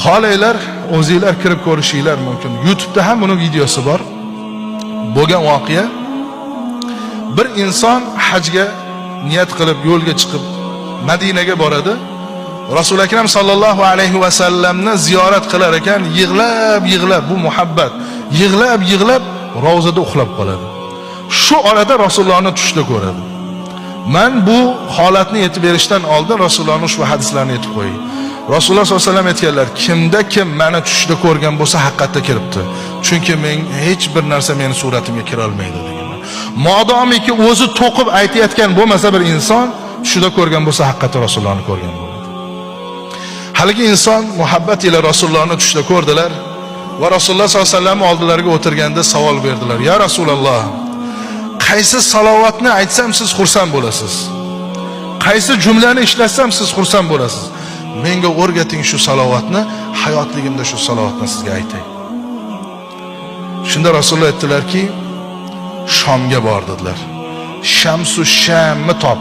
Xohlaylar, o'zingizlar kirib ko'rishinglar mumkin. YouTube'da ham buning videosi bor. Bo'lgan voqea, bir inson hajga niyat qilib yo'lga chiqib Madinaga boradi. Rasul akram sallallohu alayhi va sallamni ziyorat qilar ekan, yig'lab bu muhabbat, yig'lab ravzada uxlab qoladi. Shu orada Rasulullohni tushda ko'radi. Men bu holatni yetib berishdan oldin Rasulullohning ushbu hadislarini aytib qo'yay. Rasululloh sollallohu alayhi vasallam aytganlar, kim meni tushda ko'rgan bo'lsa haqiqatda kiribdi. Chunki men hech bir narsa meni suratimga kira olmaydi deganlar. Modomiki o'zi to'qib aytayotgan bo'lmasa bir inson tushda ko'rgan bo'lsa haqiqatda Rasulullohni ko'rgan bo'ladi. Haligi inson muhabbat ila Rasulullohni tushda ko'rdilar va Rasululloh sollallohu alayhi vasallam oldilariga o'tirganda savol berdilar. Ya Rasululloh, qaysi salovatni aytsam siz xursand bo'lasiz? Qaysi jumlani ishlatsam siz xursand bo'lasiz? Menga o'rgating shu salovatni, hayotligimda shu salovatni sizga aytay. Shunda Rasululloh aytdilarki, Shomga bor dedilar. Shamsu Shamni top.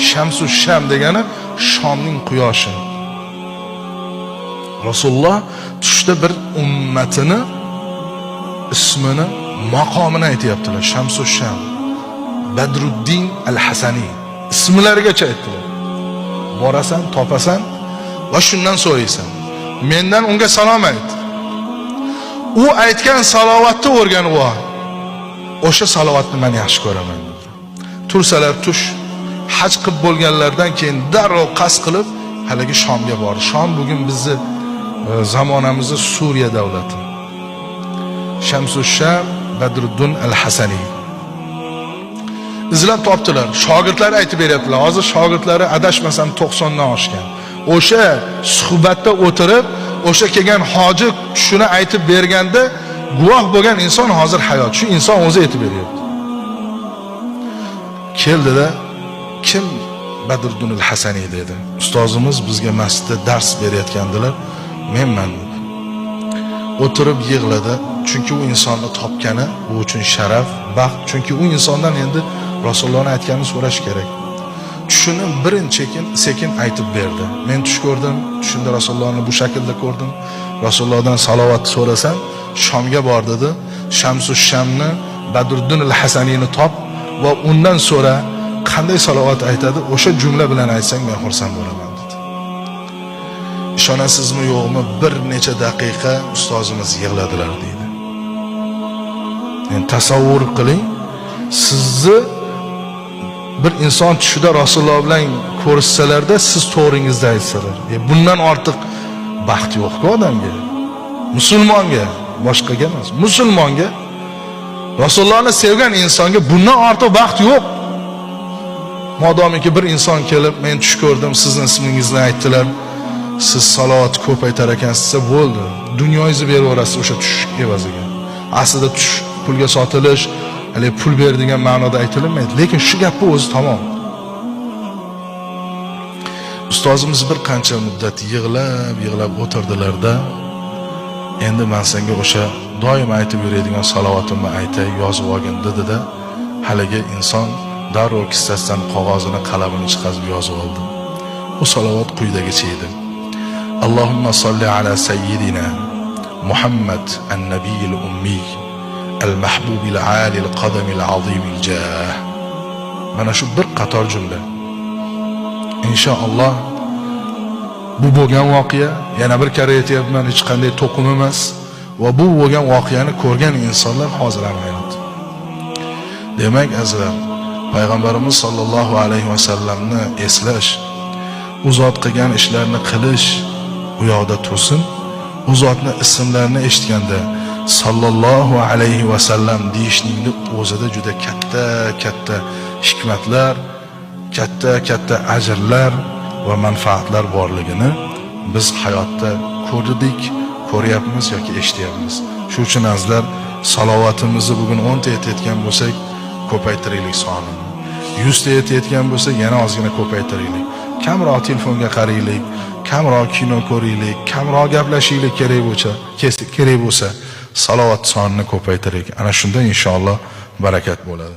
Shamsu Sham degani Shomning quyoshi. Rasululloh tushda bir ummatini ismini, maqomini aytayaptilar. Shamsu Sham, Badruddin al-Hasani ismlarigacha aytdilar. Borasan, topasan va shundan so'raysan. Mendan unga salom ayt. U aytgan salovatni o'rganib ol. O'sha salovatni men yaxshi ko'raman dedi. Tursalar tush, haj qilib bo'lganlardan keyin darrov qasd qilib haligi Shomga bordi. Shom bugun bizni zamonamizda Suriya davlati. Shamsu Sham Badruddin al-Hasani. İzlab topdilar. Shogirdlar aytib beryaptilar. Hozir shogirdlari adashmasam 90 dan oshgan. O'sha suhbatda o'tirib, o'sha kelgan hoji shuni aytib berganda guvoh bo'lgan inson hozir hayot. Shu inson o'zi aytib beryapti. Keldida, kim Badruddin al-Hasani dedi. Ustozimiz bizga masjidda dars berayotgandilar. Menman. O'tirib yig'ladi. Chunki u insonni topgani bu uchun sharaf, baxt. Chunki u insondan endi Rasulullohning aytganini so'rash kerak. Tushini sekin aytib berdi. Men tush ko'rdim, tushunda Rasulullohni bu shaklda ko'rdim. Rasulullohdan salovat so'rasam, Shomga bor dedi. Shamsu Shamni, Badruddin al-Hasanini top va undan so'ra qanday salovat aytadi, o'sha jumla bilan aytsang men xursand bo'laman dedi. Ishonasizmi yo'qmi, bir necha daqiqa ustozimiz yig'ladilar deydi. Yani tasavvur qiling, sizni bir inson tushida Rasululloh bilan ko'rishsalarda siz to'g'ringizda aytsalar, bundan ortiq baxt yo'q-ku odamga. Musulmonga, boshqaga emas, musulmonga, Rasulullohni sevgan insonga bundan ortiq baxt yo'q. Modomiki bir inson kelib, men tush ko'rdim, sizning ismingizni aytdilar, siz salovat ko'p aytar ekansiz, bo'ldi. Dunyoyingizni berib yuborasiz o'sha tush evaziga. Aslida tush pulga sotilish, hali pul ber degan ma'noda aytilmaydi, lekin shu gapni o'zi tamom. Ustozimiz bir qancha muddat yig'lab o'tirdilarda, endi men senga o'sha doim aytib yuradigan salovatimni aytay, yozib olgin dedi-da, haligi inson darrov kissasidan qog'ozini, qalamini chiqarib yozib oldi. Bu salovat quyidagicha edi. Allohumma solli ala sayyidina Muhammad an-nabiyil ummi al-mahbubil alil qadamil azimil jah. Mana shu bir qator jumla. İnşallah bu bo'lgan voqea, yana bir karra aytyapman, hech qanday to'qim emas va bu bo'lgan voqeani ko'rgan insonlar hozir ham hayot. Demak, azizlar, payg'ambarimiz sollallohu alayhi va sallamni eslash, u zot qilgan ishlarni qilish u yoqda tursin. U zotni ismlarini eshitganda sallallohu alayhi va sallam deyishning o'zida juda katta hikmatlar, katta ajrlar va manfaatlar borligini biz hayotda ko'rdik, ko'ryapmiz yoki eshityapmiz. Shu uchun azizlar, salovatimizni bugun 10 ta aytayotgan bo'lsak, ko'paytiraylik sonini. 100 ta aytayotgan bo'lsak, yana ozgina ko'paytiraylik. Kamroq telefonga qaraylik, kamroq kino ko'raylik, kamroq gaplashaylik kerak bo'lsa, salovat sonini ko'paytiraylik. Ana shunda inshaalloh barakat bo'ladi.